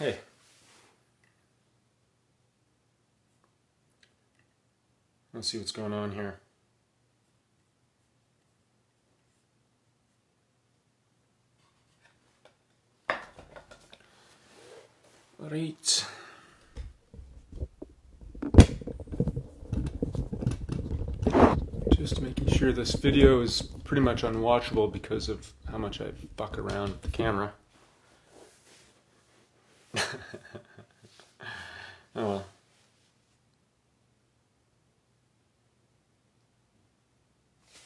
Hey. Let's see what's going on here. Right. Just making sure this video is pretty much unwatchable because of how much I fuck around with the camera. Oh well.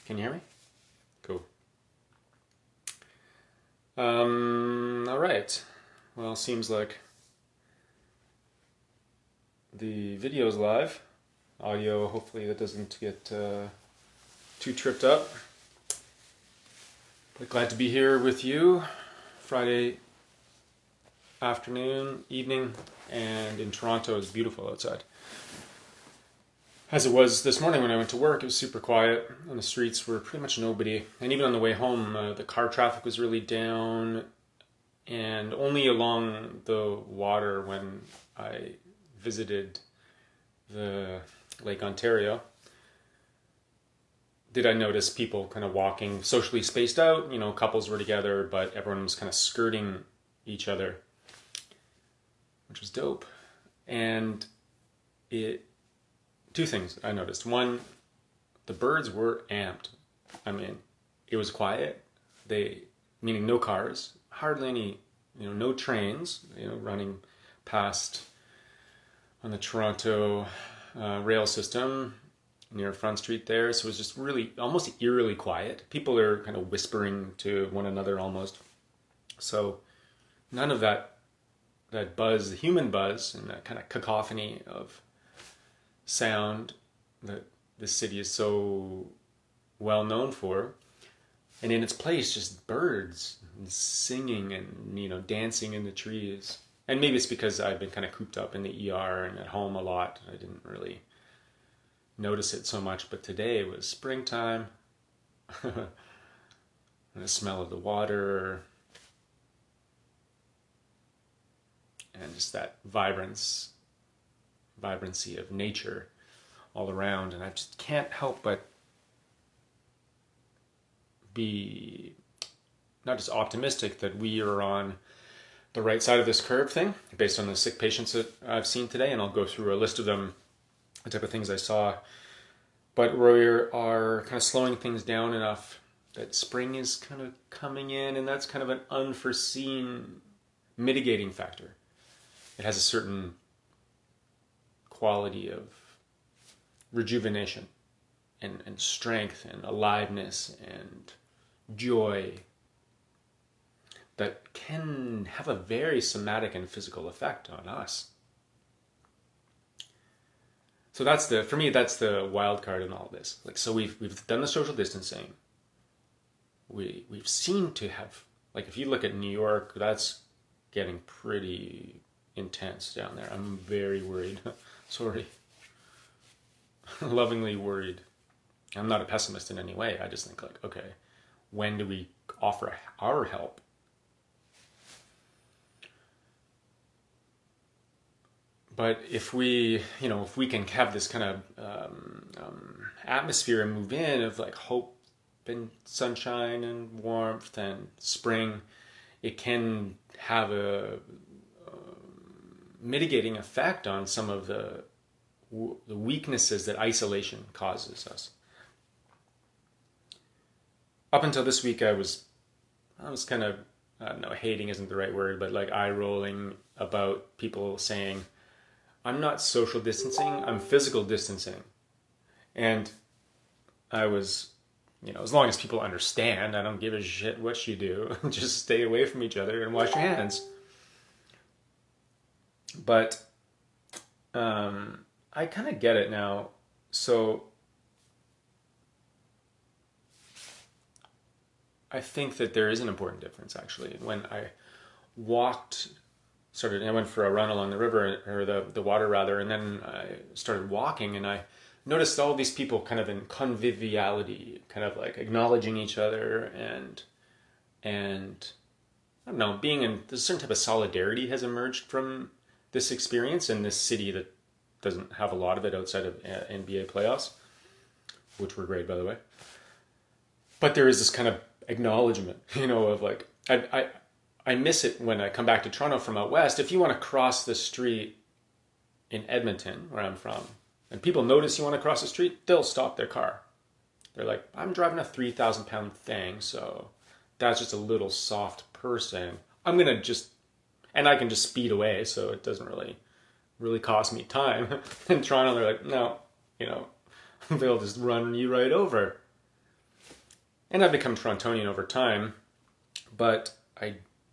Can you hear me? Cool. All right. Well, seems like the video's live. Audio, hopefully that doesn't get too tripped up. But glad to be here with you. Friday afternoon, evening, and in Toronto it's beautiful outside. As it was this morning when I went to work, it was super quiet. On the streets were pretty much nobody. And even on the way home, the car traffic was really down. And only along the water when I visited the Lake Ontario did I notice people kind of walking socially spaced out. You know, couples were together, but everyone was kind of skirting each other, which was dope. And two things I noticed. One, the birds were amped. I mean, it was quiet. Meaning no cars, hardly any, no trains, running past on the Toronto rail system near Front Street there. So it was just really almost eerily quiet. People are kind of whispering to one another almost. So none of that buzz, the human buzz, and that kind of cacophony of sound that this city is so well known for. And in its place, just birds and singing and, dancing in the trees. And maybe it's because I've been kind of cooped up in the ER and at home a lot. I didn't really notice it so much. But today it was springtime. And the smell of the water. And just that vibrancy of nature all around. And I just can't help but be not just optimistic that we are on the right side of this curve thing based on the sick patients that I've seen today, and I'll go through a list of them, the type of things I saw, but we are kind of slowing things down enough that spring is kind of coming in, and that's kind of an unforeseen mitigating factor. It has a certain quality of rejuvenation and strength and aliveness and joy that can have a very somatic and physical effect on us. So for me, that's the wild card in all this. So we've done the social distancing. We've seemed to have, if you look at New York, that's getting pretty intense down there. I'm very worried. Sorry. Lovingly worried. I'm not a pessimist in any way. I just think okay, when do we offer our help? But if we can have this kind of atmosphere and move in of hope and sunshine and warmth and spring, it can have a mitigating effect on some of the weaknesses that isolation causes us. Up until this week, I was kind of, I don't know, hating isn't the right word, but eye rolling about people saying, I'm not social distancing, I'm physical distancing. And I was, as long as people understand, I don't give a shit what you do. Just stay away from each other and wash your hands. But I kind of get it now. So I think that there is an important difference, actually. When I I went for a run along the river, or the water rather, and then I started walking, and I noticed all these people kind of in conviviality, kind of acknowledging each other and I don't know, there's a certain type of solidarity has emerged from this experience in this city that doesn't have a lot of it outside of NBA playoffs, which were great, by the way. But there is this kind of acknowledgement, of like, I miss it when I come back to Toronto from out west. If you want to cross the street in Edmonton, where I'm from, and people notice you want to cross the street, they'll stop their car. They're like, I'm driving a 3,000-pound thing, so that's just a little soft person. I'm going to just, and I can just speed away, so it doesn't really cost me time. In Toronto, they're like, no, they'll just run you right over. And I've become Torontonian over time, but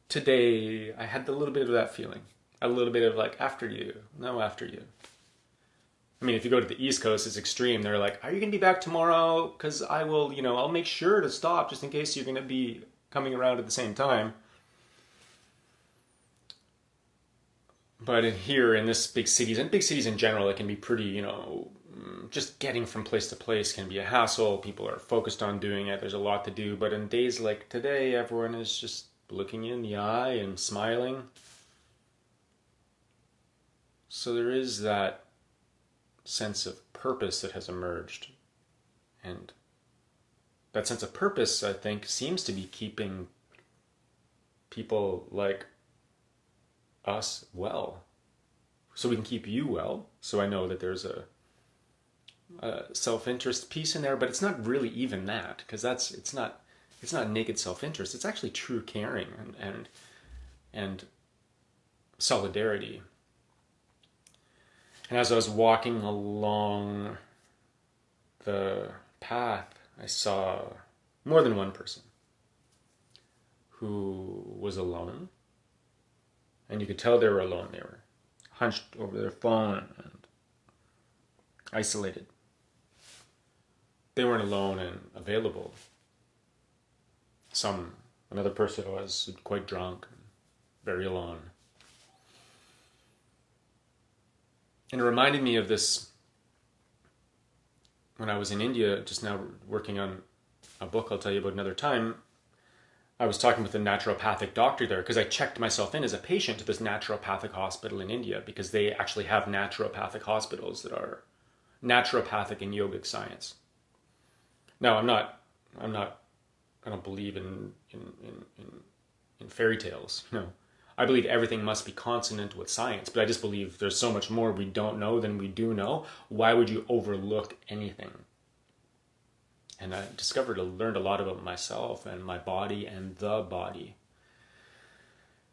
today I had a little bit of that feeling. A little bit of like, after you, no after you. I mean, if you go to the East Coast, it's extreme. They're like, are you going to be back tomorrow? Because I will, I'll make sure to stop just in case you're going to be coming around at the same time. But here in this big cities, and big cities in general, it can be pretty, just getting from place to place can be a hassle. People are focused on doing it. There's a lot to do. But in days like today, everyone is just looking you in the eye and smiling. So there is that sense of purpose that has emerged. And that sense of purpose, I think, seems to be keeping people like us well. So we can keep you well. So I know that there's a self-interest piece in there, but it's not really even that, because it's not naked self-interest. It's actually true caring and solidarity. And as I was walking along the path, I saw more than one person who was alone. And you could tell they were alone. They were hunched over their phone and isolated. They weren't alone and available. Another person was quite drunk and very alone. And it reminded me of this when I was in India, just now working on a book I'll tell you about another time. I was talking with a naturopathic doctor there because I checked myself in as a patient to this naturopathic hospital in India, because they actually have naturopathic hospitals that are naturopathic and yogic science. Now, I don't believe in fairy tales. No. I believe everything must be consonant with science, but I just believe there's so much more we don't know than we do know. Why would you overlook anything? And I learned a lot about myself and my body and the body.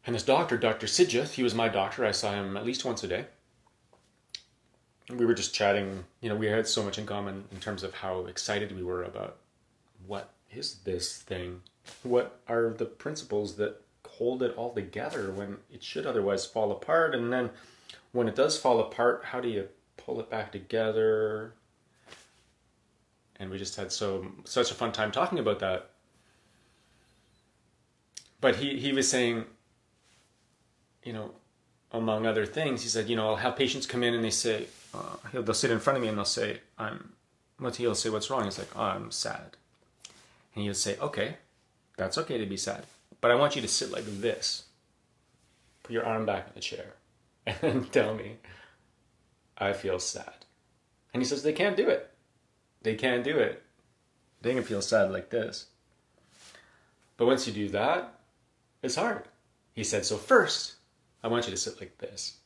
And this doctor, Dr. Sijath, he was my doctor. I saw him at least once a day. We were just chatting. We had so much in common in terms of how excited we were about what is this thing? What are the principles that hold it all together when it should otherwise fall apart? And then when it does fall apart, how do you pull it back together? And we just had such a fun time talking about that. But he was saying, among other things, he said, I'll have patients come in and they say, they'll sit in front of me and they'll say, he'll say, what's wrong? He's like, oh, I'm sad. And he'll say, okay, that's okay to be sad, but I want you to sit like this. Put your arm back in the chair and tell me, I feel sad. And he says, they can't do it. They can't do it. They can feel sad like this. But once you do that, it's hard. He said, so first, I want you to sit like this.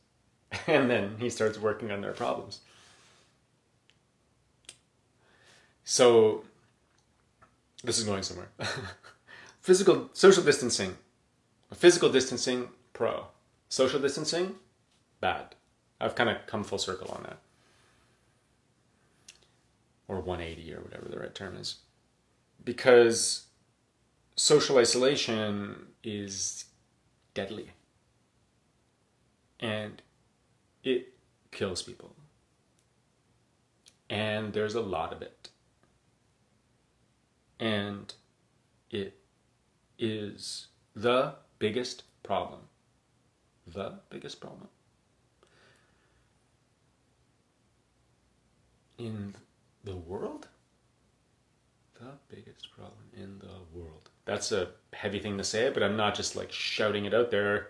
And then he starts working on their problems. So, this is going somewhere. Social distancing. Physical distancing, pro. Social distancing, bad. I've kind of come full circle on that. Or 180 or whatever the right term is. Because social isolation is deadly. And it kills people. And there's a lot of it. And it is the biggest problem. The biggest problem in the world? The biggest problem in the world. that's a heavy thing to say, but I'm not just like shouting it out there.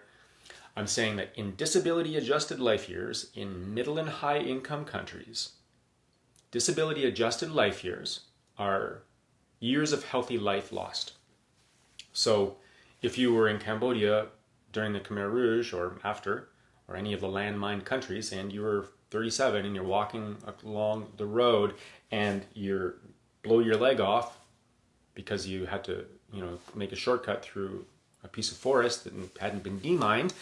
I'm saying that in disability adjusted life years in middle and high income countries, disability adjusted life years are years of healthy life lost. So if you were in Cambodia during the Khmer Rouge or after, or any of the landmine countries, and you were 37 and you're walking along the road and you blow your leg off because you had to, make a shortcut through a piece of forest that hadn't been demined,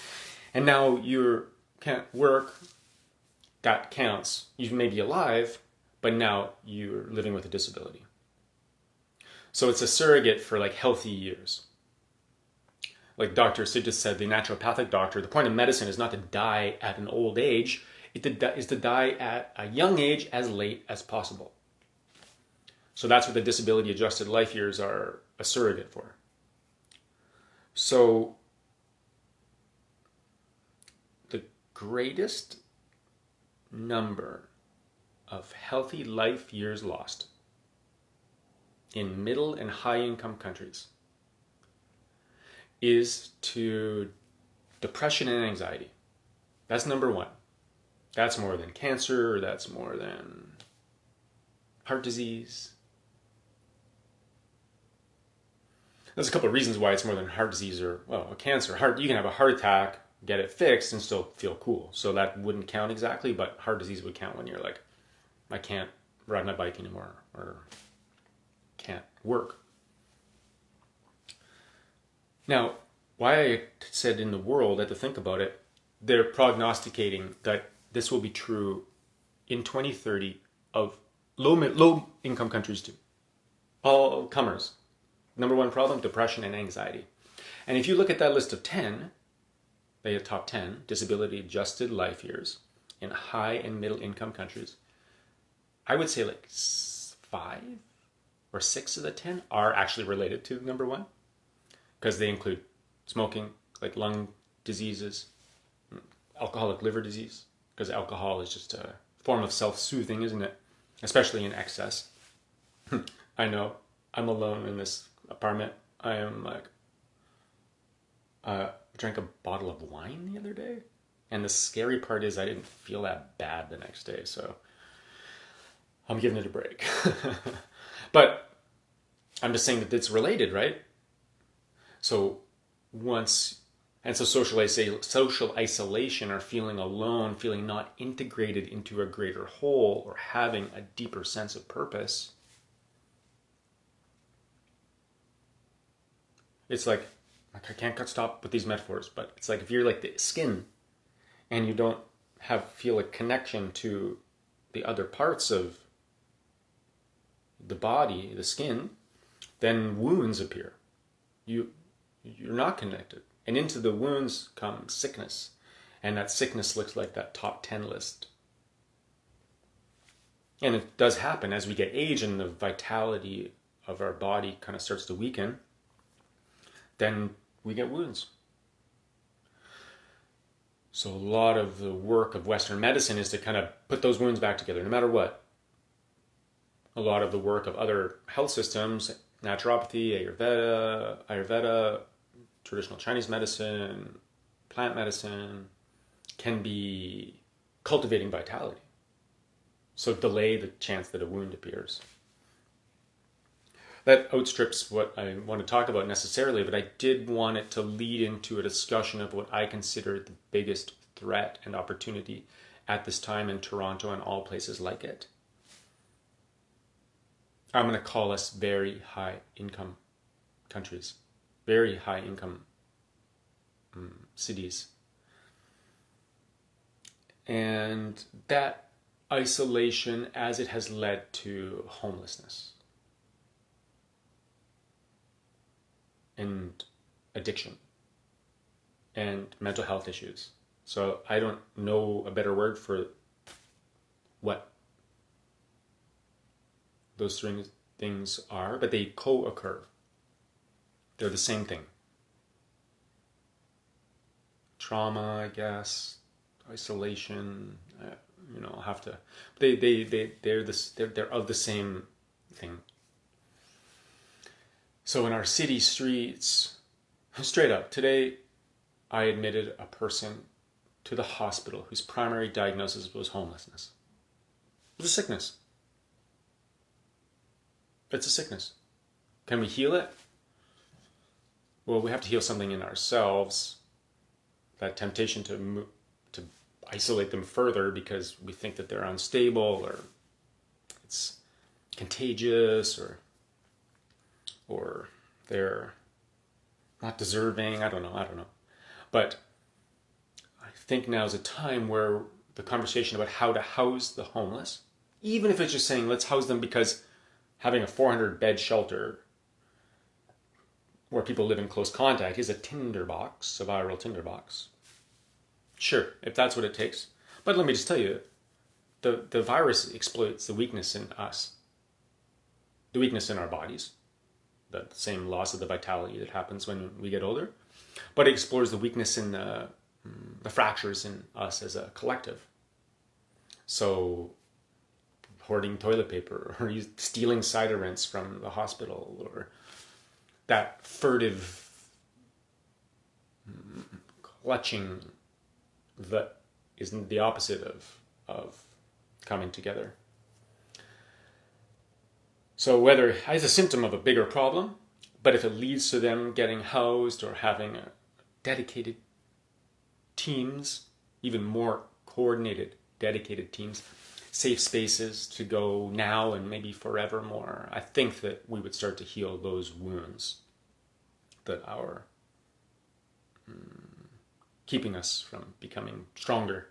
and now you can't work, that counts. You may be alive, but now you're living with a disability. So it's a surrogate for like healthy years. Like Dr. Sid just said, the naturopathic doctor, the point of medicine is not to die at an old age, it is to die at a young age as late as possible. So that's what the disability adjusted life years are a surrogate for. So the greatest number of healthy life years lost in middle and high income countries is to depression and anxiety. That's number one. That's more than cancer, that's more than heart disease. There's a couple of reasons why it's more than heart disease or, a cancer. You can have a heart attack, get it fixed, and still feel cool. So that wouldn't count exactly, but heart disease would count when you're like, I can't ride my bike anymore or can't work. Now, why I said in the world, I had to think about it, they're prognosticating that this will be true in 2030 of low income countries too. All comers. Number one problem, depression and anxiety. And if you look at that list of 10, they have top 10 disability adjusted life years in high and middle income countries, I would say like 5 or 6 of the 10 are actually related to number one, because they include smoking, like lung diseases, alcoholic liver disease, because alcohol is just a form of self-soothing, isn't it? Especially in excess. I know, I'm alone in this apartment. I am like, I drank a bottle of wine the other day, and the scary part is I didn't feel that bad the next day, so I'm giving it a break. But I'm just saying that it's related, right? So social isolation, or feeling alone, feeling not integrated into a greater whole, or having a deeper sense of purpose. It's like I can't stop with these metaphors, but it's like if you're like the skin and you don't feel a connection to the other parts of the body, the skin, then wounds appear. You're not connected. And into the wounds comes sickness. And that sickness looks like that top 10 list. And it does happen as we get age and the vitality of our body kind of starts to weaken, then we get wounds. So a lot of the work of Western medicine is to kind of put those wounds back together, no matter what. A lot of the work of other health systems, naturopathy, Ayurveda, traditional Chinese medicine, plant medicine, can be cultivating vitality. So delay the chance that a wound appears. That outstrips what I want to talk about necessarily, but I did want it to lead into a discussion of what I consider the biggest threat and opportunity at this time in Toronto and all places like it. I'm going to call us very high income countries, very high income cities. And that isolation, as it has led to homelessness and addiction and mental health issues. So I don't know a better word for what those three things are, but they co-occur. They're the same thing. Trauma, I guess, isolation. I'll have to. They're of the same thing. So in our city streets, straight up, today I admitted a person to the hospital whose primary diagnosis was homelessness. It was a sickness. It's a sickness. Can we heal it? Well, we have to heal something in ourselves. That temptation to isolate them further because we think that they're unstable or it's contagious or they're not deserving. I don't know. But I think now is a time where the conversation about how to house the homeless, even if it's just saying let's house them because having a 400-bed shelter where people live in close contact is a tinderbox, a viral tinderbox. Sure, if that's what it takes. But let me just tell you, the virus exploits the weakness in us, the weakness in our bodies, the same loss of the vitality that happens when we get older. But it explores the weakness in the fractures in us as a collective. So hoarding toilet paper or stealing cider rinse from the hospital or that furtive clutching that is the opposite of coming together. So whether it's a symptom of a bigger problem, but if it leads to them getting housed or having dedicated teams, even more coordinated, dedicated teams, safe spaces to go now and maybe forevermore, I think that we would start to heal those wounds that are keeping us from becoming stronger.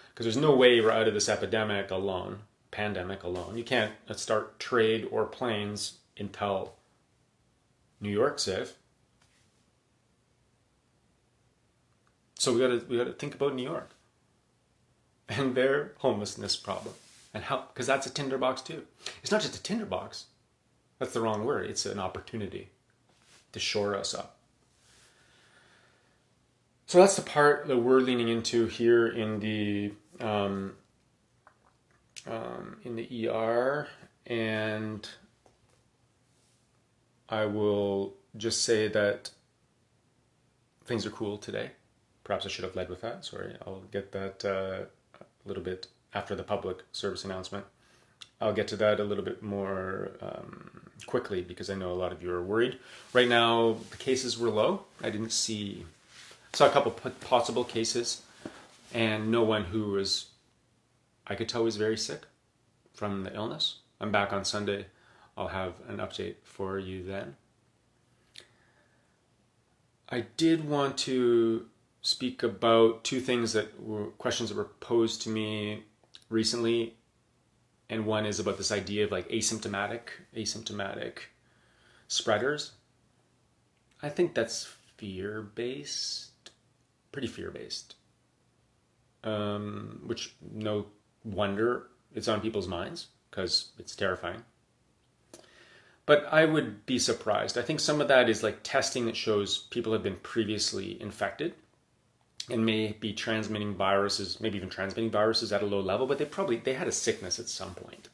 Because there's no way we're out of this pandemic alone. You can't start trade or planes until New York's safe. So we gotta think about New York and their homelessness problem and how, because that's a tinderbox too. It's not just a tinderbox. That's the wrong word. It's an opportunity to shore us up. So that's the part that we're leaning into here in the ER, and I will just say that things are cool today. Perhaps I should have led with that. Sorry, I'll get that a little bit after the public service announcement. I'll get to that a little bit more quickly because I know a lot of you are worried. Right now, the cases were low. I saw a couple possible cases and no one who was, I could tell was very sick from the illness. I'm back on Sunday. I'll have an update for you then. I did want to speak about two things that were questions that were posed to me recently. And one is about this idea of like asymptomatic spreaders. I think that's fear-based, pretty fear-based, which no wonder it's on people's minds because it's terrifying. But I would be surprised. I think some of that is like testing that shows people have been previously infected and may be transmitting viruses, maybe even transmitting viruses at a low level, but they had a sickness at some point.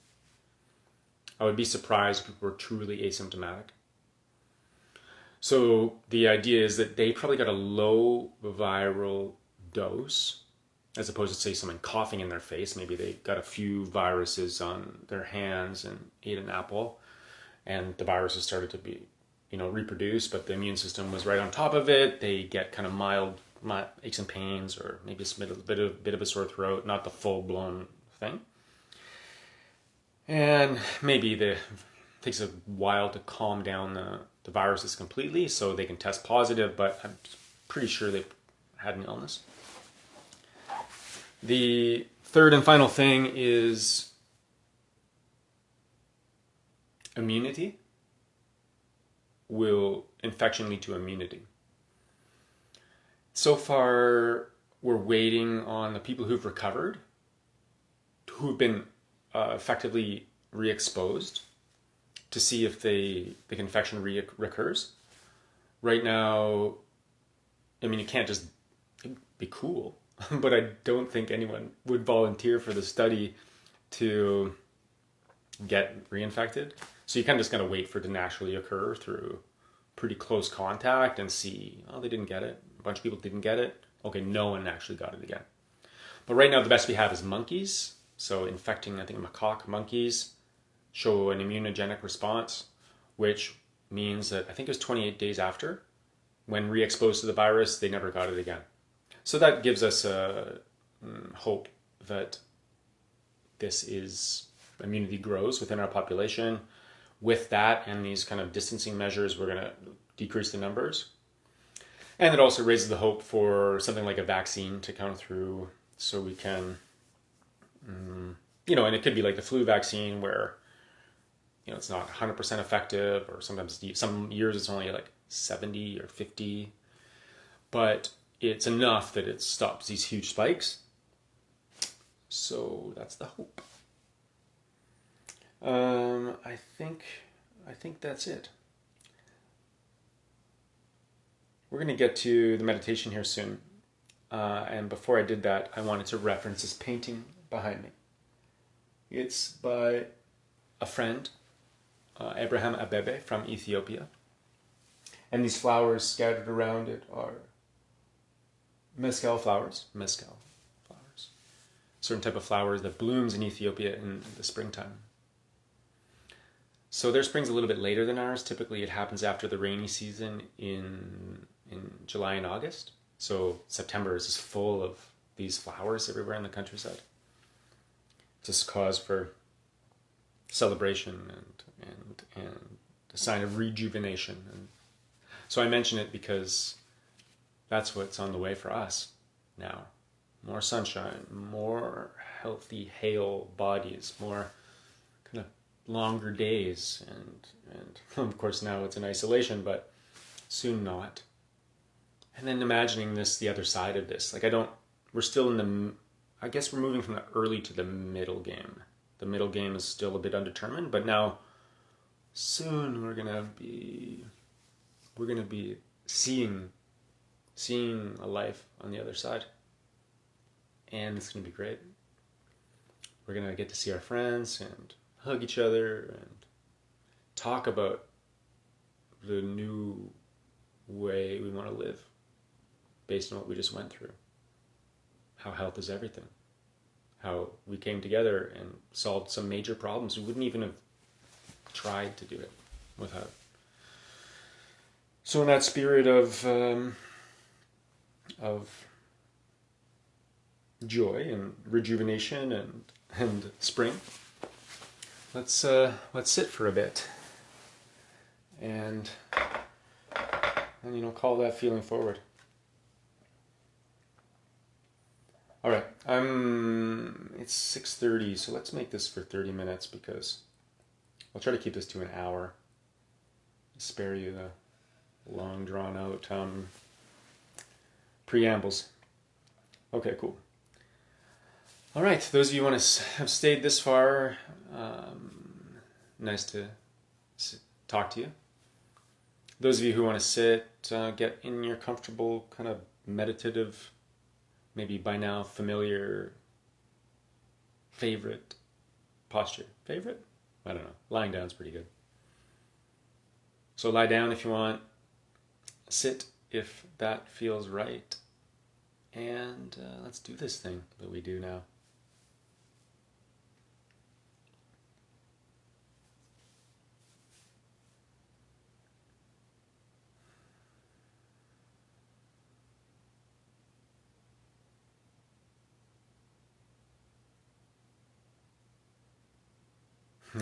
I would be surprised if people were truly asymptomatic. So the idea is that they probably got a low viral dose, as opposed to say someone coughing in their face. Maybe they got a few viruses on their hands and ate an apple, and the viruses started to be, reproduce, but the immune system was right on top of it. They get kind of mild aches and pains, or maybe a bit of a sore throat, not the full-blown thing. And maybe it takes a while to calm down the viruses completely so they can test positive, but I'm pretty sure they had an illness. The third and final thing is immunity. Will infection lead to immunity? So far, we're waiting on the people who've recovered, who've been effectively re-exposed, to see if the infection recurs. Right now, you can't just be cool, but I don't think anyone would volunteer for the study to get reinfected. So you kind of just got to wait for it to naturally occur through pretty close contact and see, oh, they didn't get it. A bunch of people didn't get it. Okay, no one actually got it again. But right now the best we have is monkeys. So infecting, I think, macaque monkeys show an immunogenic response, which means that I think it was 28 days after, when re-exposed to the virus, they never got it again. So that gives us hope that this is immunity grows within our population. With that and these kind of distancing measures, we're going to decrease the numbers. And it also raises the hope for something like a vaccine to come through so we can, and it could be like the flu vaccine where, it's not 100% effective, or sometimes some years it's only like 70 or 50, but it's enough that it stops these huge spikes. So that's the hope. I think that's it. We're going to get to the meditation here soon. And before I did that, I wanted to reference this painting behind me. It's by a friend, Abraham Abebe from Ethiopia. And these flowers scattered around it are mescal flowers. Certain type of flowers that blooms in Ethiopia in the springtime. So their spring's a little bit later than ours. Typically it happens after the rainy season in July and August. So September is just full of these flowers everywhere in the countryside. Just cause for celebration and a sign of rejuvenation. And so I mention it because that's what's on the way for us now. More sunshine, more healthy, hale bodies, more kind of longer days, and of course now it's in isolation, but soon not. And then imagining the other side of this. We're still I guess we're moving from the early to the middle game. The middle game is still a bit undetermined, but now soon we're gonna be seeing a life on the other side. And it's gonna be great. We're gonna get to see our friends and hug each other and talk about the new way we want to live based on what we just went through. How health is everything. How we came together and solved some major problems. We wouldn't even have tried to do it without. So in that spirit of joy and rejuvenation and spring, let's sit for a bit and call that feeling forward. All right, it's 6:30, so let's make this for 30 minutes because I'll try to keep this to an hour. Spare you the long drawn out preambles. Okay, cool. All right, those of you who have stayed this far, nice to talk to you. Those of you who want to sit, get in your comfortable kind of meditative, maybe by now familiar favorite posture. Favorite? I don't know. Lying down is pretty good. So lie down if you want. Sit if that feels right. And let's do this thing that we do now.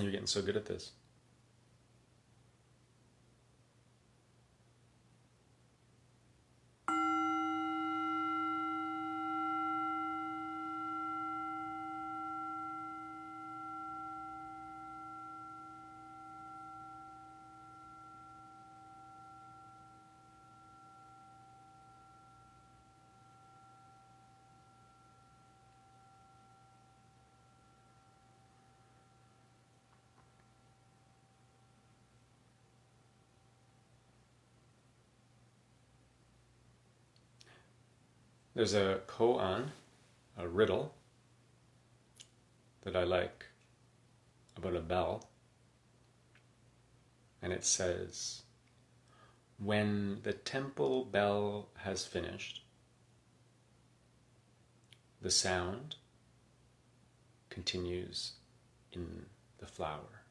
You're getting so good at this. There's a koan, a riddle, that I like about a bell. And it says, when the temple bell has finished, the sound continues in the flower.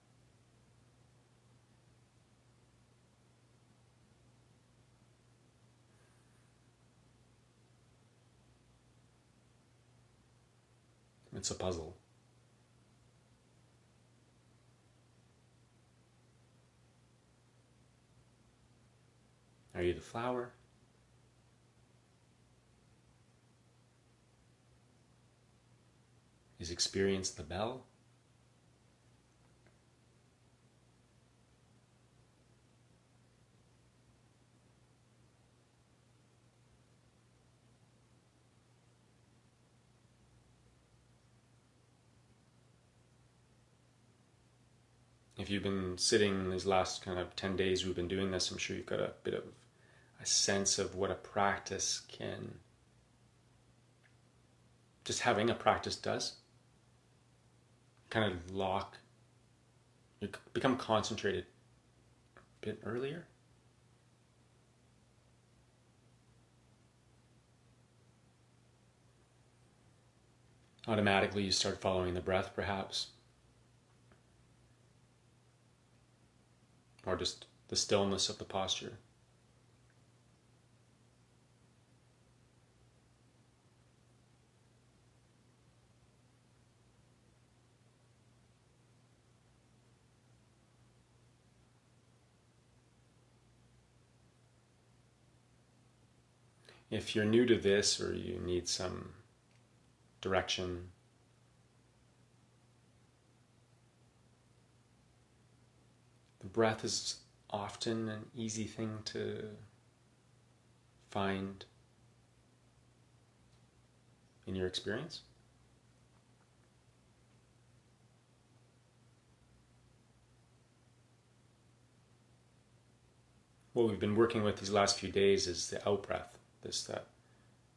It's a puzzle. Are you the flower? Is experience the bell? If you've been sitting these last kind of 10 days we've been doing this, I'm sure you've got a bit of a sense of what a practice can, just having a practice does. Kind of you become concentrated a bit earlier. Automatically you start following the breath, perhaps. Or just the stillness of the posture. If you're new to this or you need some direction, the breath is often an easy thing to find in your experience. What we've been working with these last few days is the out breath, that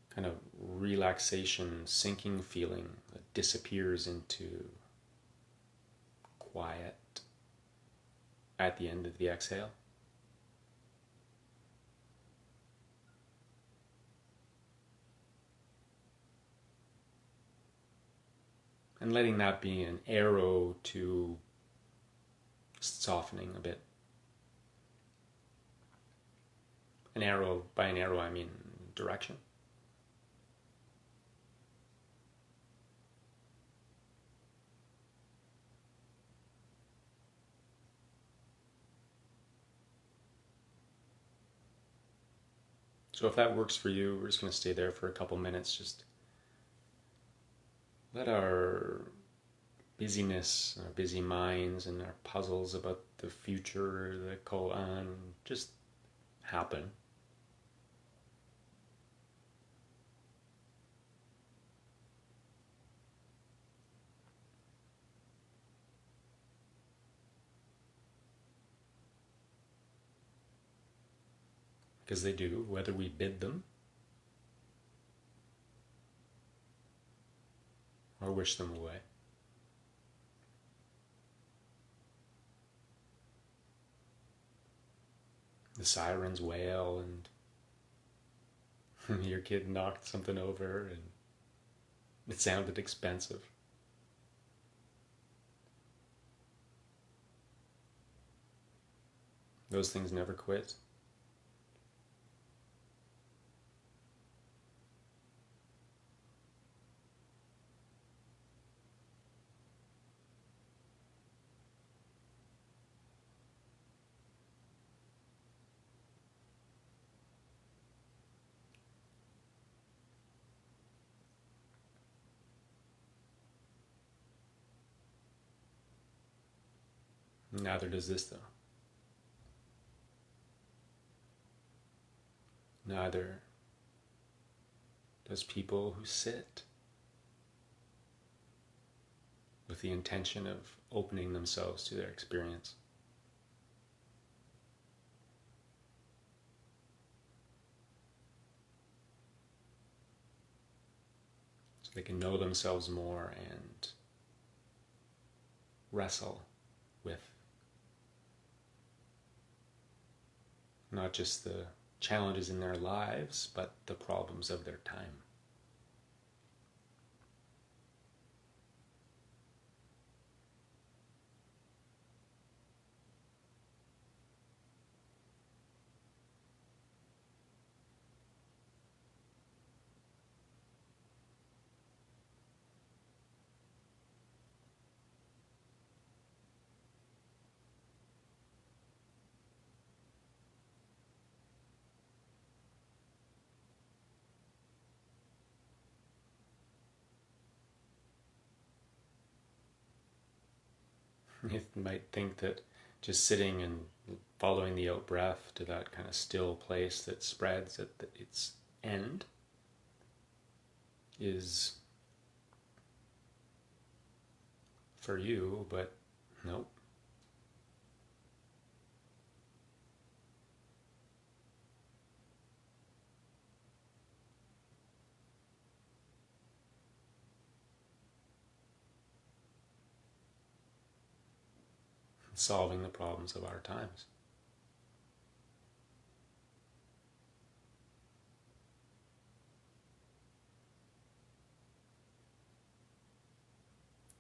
kind of relaxation, sinking feeling that disappears into quiet at the end of the exhale. And letting that be an arrow to softening a bit. An arrow, by an arrow I mean direction. So if that works for you, we're just going to stay there for a couple minutes. Just let our busyness, our busy minds and our puzzles about the future, the koan, just happen. Because they do, whether we bid them or wish them away. The sirens wail and your kid knocked something over and it sounded expensive. Those things never quit. Neither does this, though. Neither does people who sit with the intention of opening themselves to their experience. So they can know themselves more and wrestle with not just the challenges in their lives, but the problems of their time. You might think that just sitting and following the out breath to that kind of still place that spreads at its end is for you, but nope. Solving the problems of our times.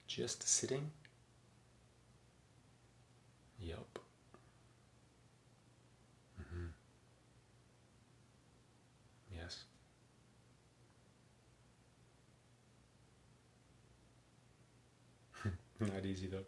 Just sitting? Yup. Mm-hmm. Yes. Not easy though.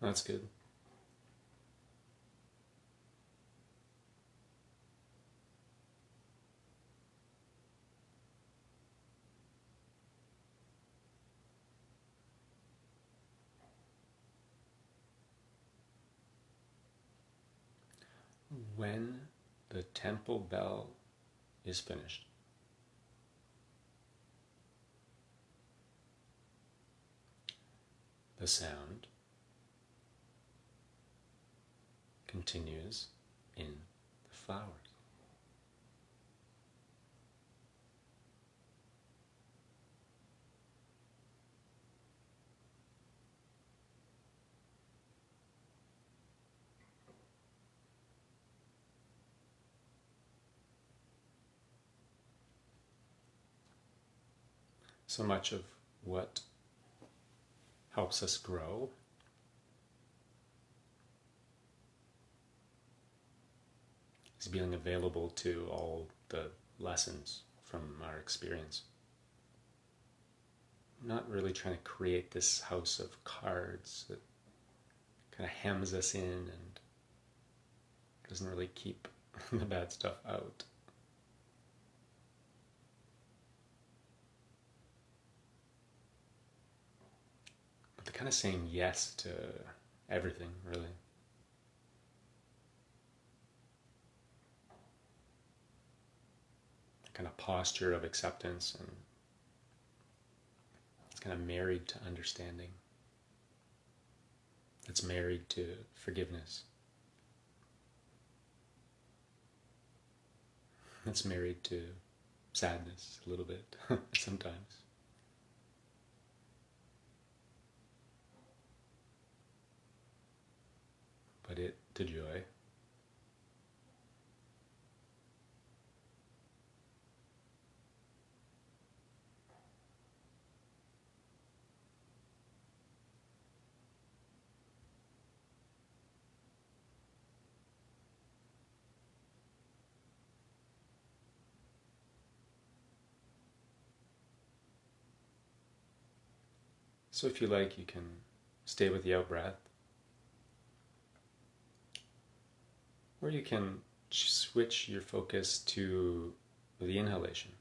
That's good. When the temple bell is finished, the sound continues in the flowers. So much of what helps us grow is being available to all the lessons from our experience. I'm not really trying to create this house of cards that kind of hems us in and doesn't really keep the bad stuff out. But the kind of saying yes to everything, really. Kind of posture of acceptance, and it's kind of married to understanding. It's married to forgiveness. It's married to sadness a little bit sometimes. But it to joy. So if you like, you can stay with the out breath, or you can switch your focus to the inhalation.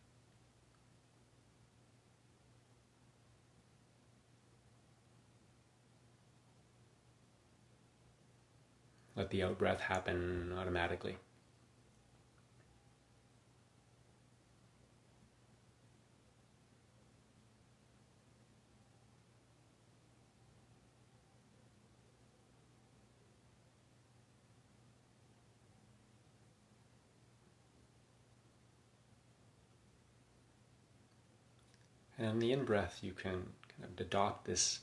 Let the out breath happen automatically. And on the in-breath, you can kind of adopt this,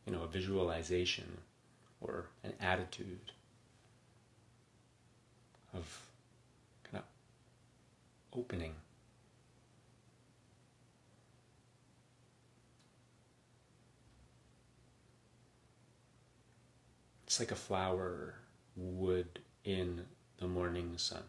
a visualization or an attitude of kind of opening. It's like a flower would in the morning sun.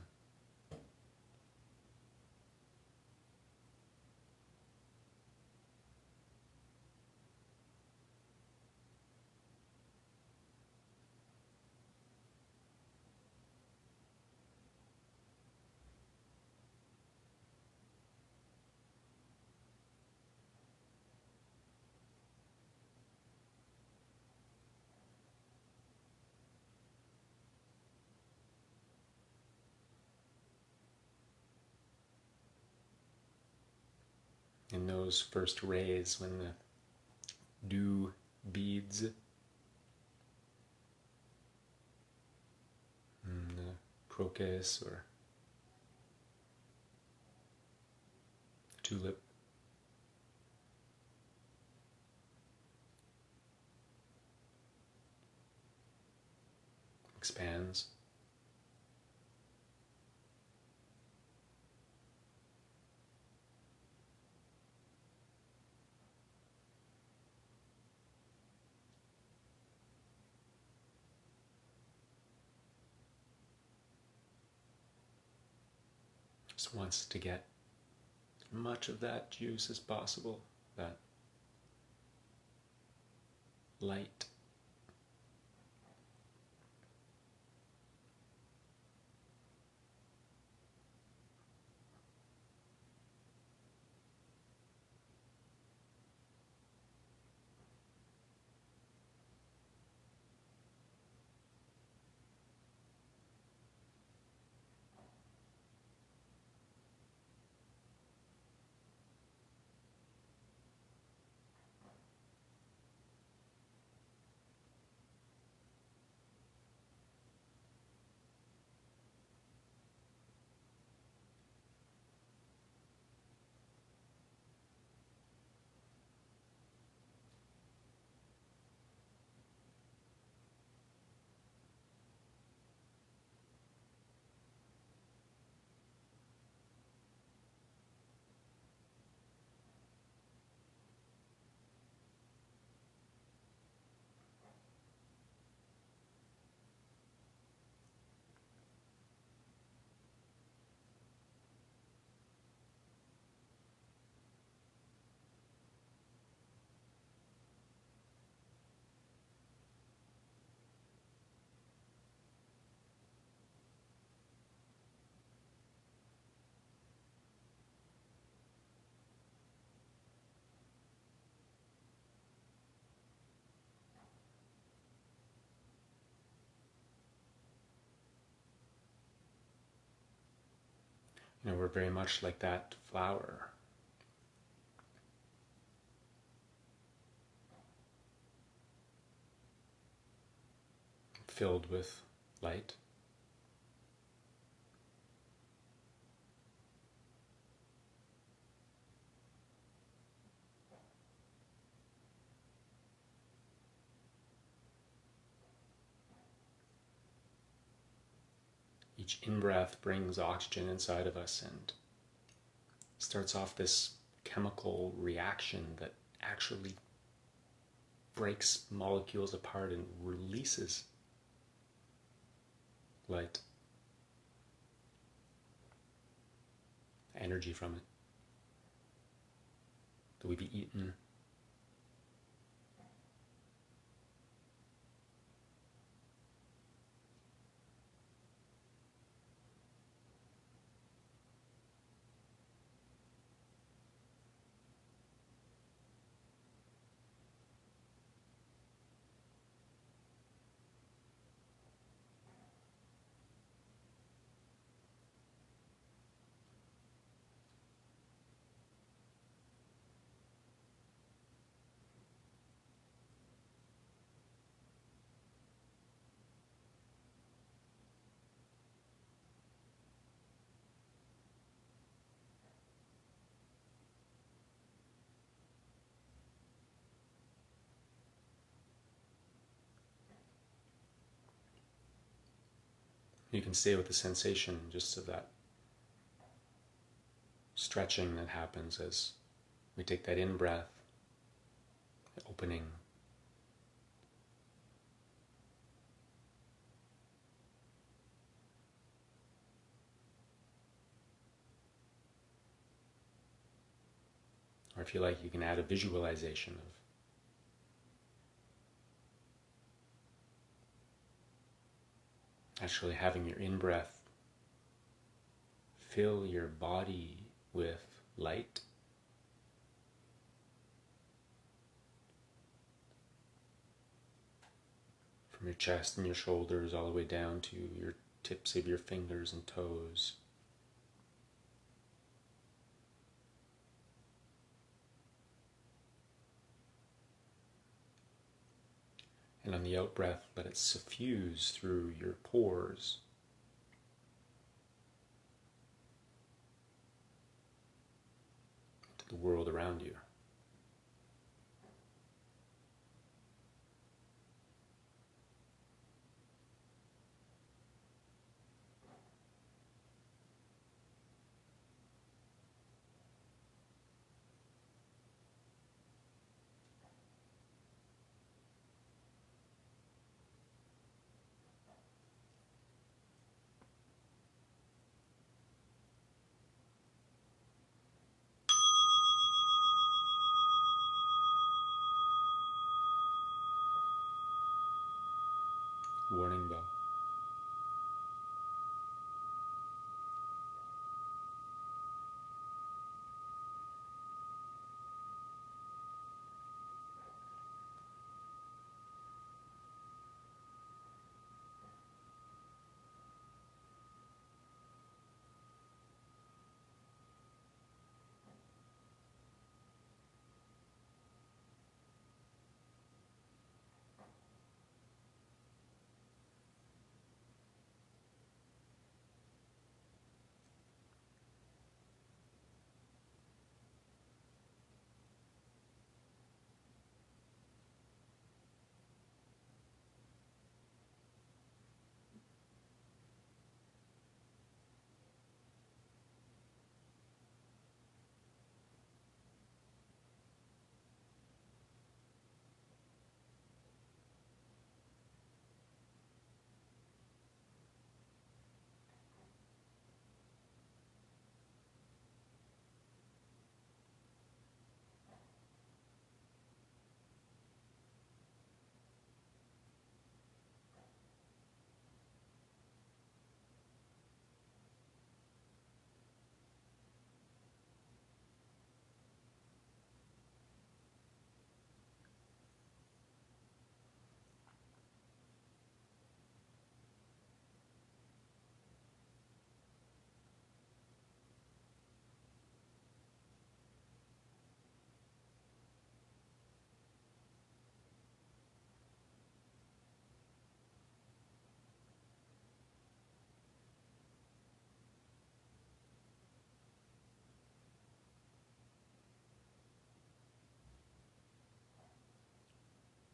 In those first rays, when the dew beads, the crocus or tulip expands. Just wants to get as much of that juice as possible, that light. We're very much like that flower. Filled with light. Each in-breath brings oxygen inside of us and starts off this chemical reaction that actually breaks molecules apart and releases light, energy from it that we've eaten. You can stay with the sensation just of that stretching that happens as we take that in-breath, opening, or if you like, you can add a visualization of actually having your in-breath fill your body with light. From your chest and your shoulders all the way down to your tips of your fingers and toes. And on the out-breath, let it suffuse through your pores to the world around you. Warning bell.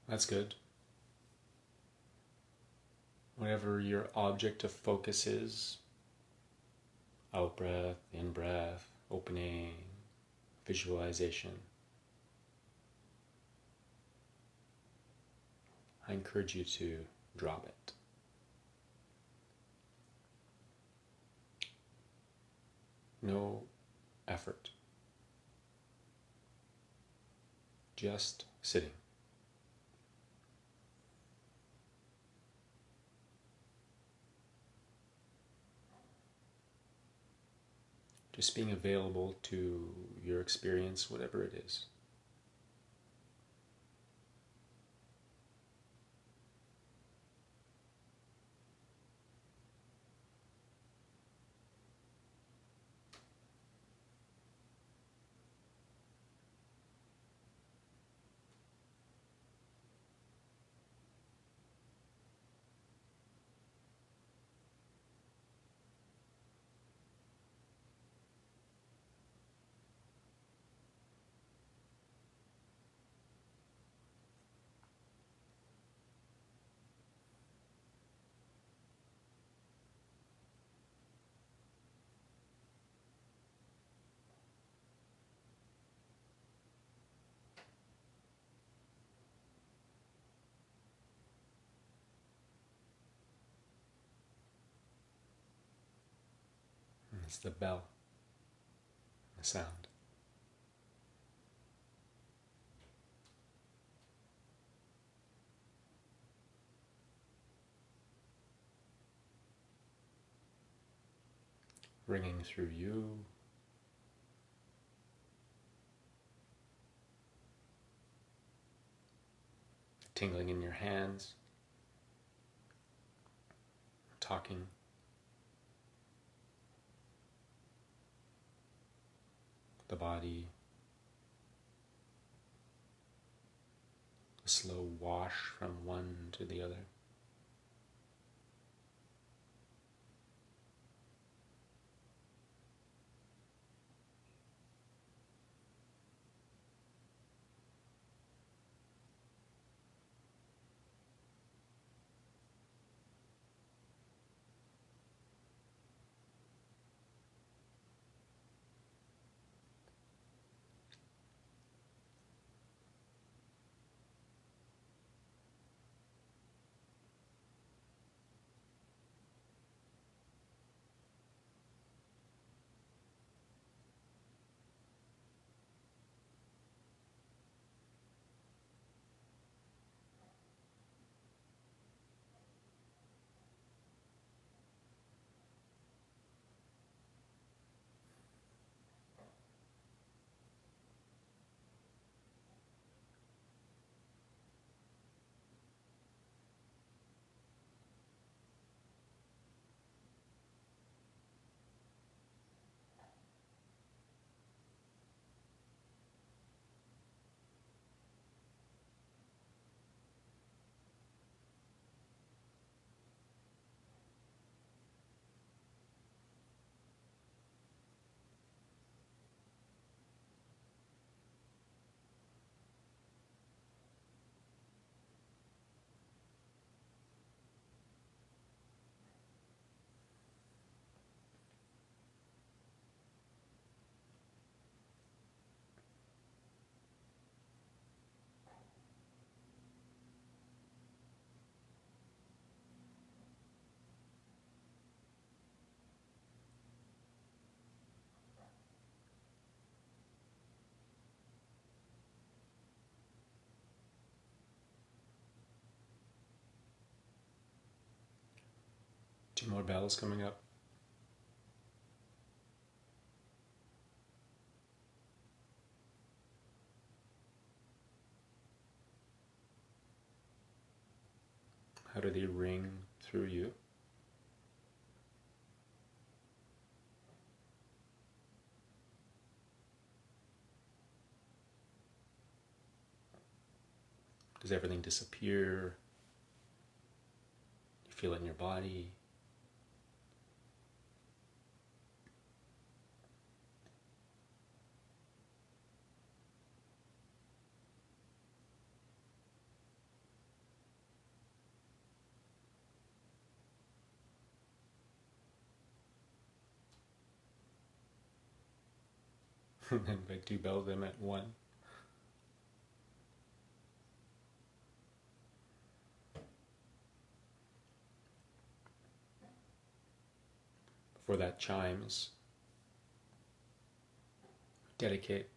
That's good. Whatever your object of focus is, out breath, in breath, opening, visualization, I encourage you to drop it. No effort. Just sitting. Just being available to your experience, whatever it is. And it's the bell, the sound. Ringing through you, tingling in your hands, talking, the body, a slow wash from one to the other. Two more bells coming up. How do they ring through you? Does everything disappear? You feel it in your body? and I do bell them at 1. Before that chimes, dedicate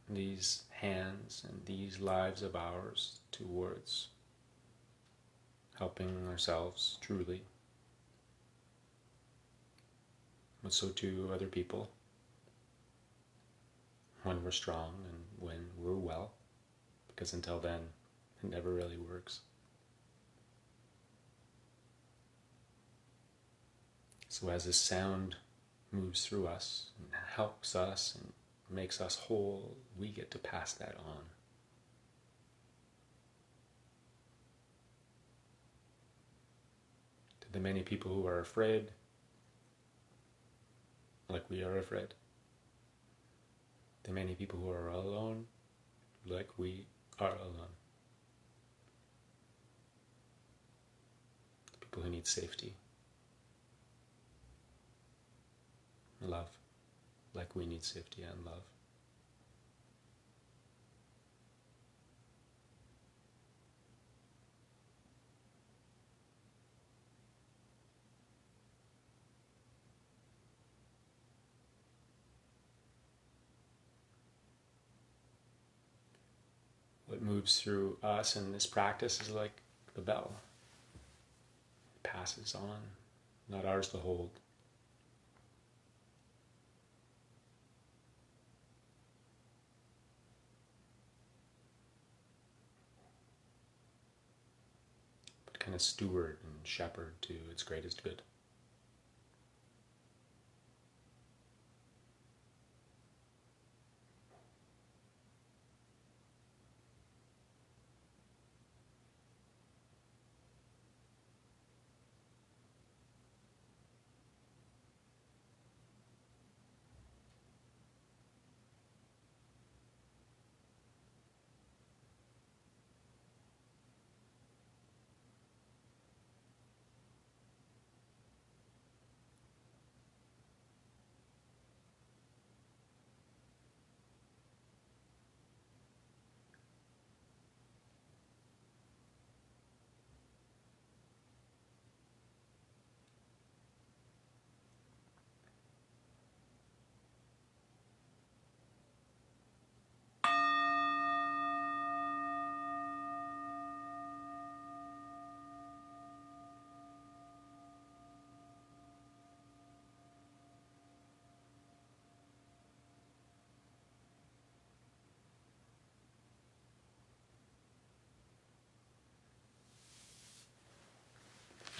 these hands and these lives of ours towards helping ourselves truly, but so too other people, when we're strong and when we're well, because until then it never really works. So as this sound moves through us and helps us and makes us whole, we get to pass that on. To the many people who are afraid, like we are afraid. The many people who are alone, like we are alone. The people who need safety. Love, like we need safety and love. What moves through us in this practice is like the bell. It passes on, not ours to hold. But kind of steward and shepherd to its greatest good.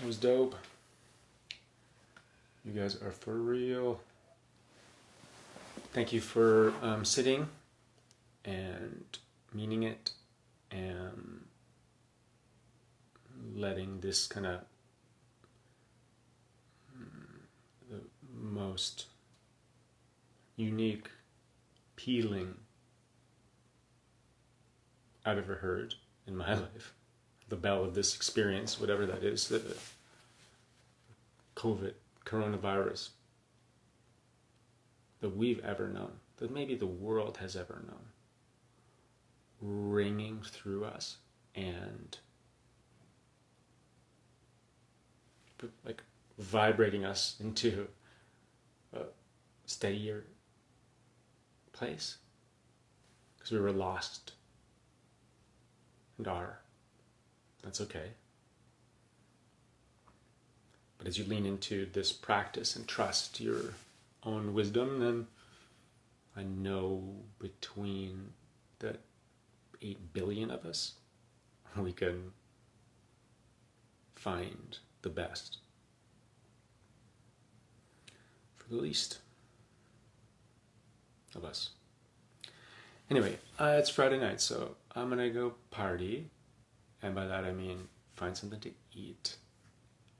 It was dope. You guys are for real. Thank you for sitting and meaning it and letting this kind of the most unique pealing I've ever heard in my life. The bell of this experience, whatever that is, the COVID, coronavirus, that we've ever known, that maybe the world has ever known, ringing through us and like vibrating us into a steadier place, because we were lost and are. That's okay. But as you lean into this practice and trust your own wisdom, then I know between the 8 billion of us, we can find the best for the least of us. Anyway, it's Friday night, so I'm gonna go party. And by that I mean find something to eat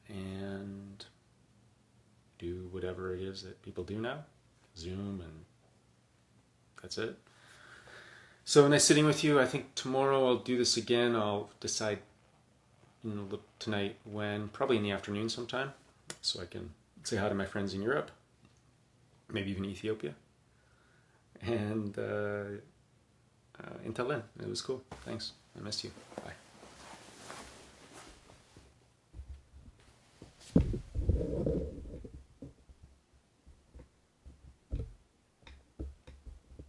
and do whatever it is that people do now. Zoom, and that's it. So nice sitting with you. I think tomorrow I'll do this again. I'll decide tonight when, probably in the afternoon sometime, so I can say hi to my friends in Europe, maybe even Ethiopia, And until then, it was cool. Thanks. I missed you. Bye.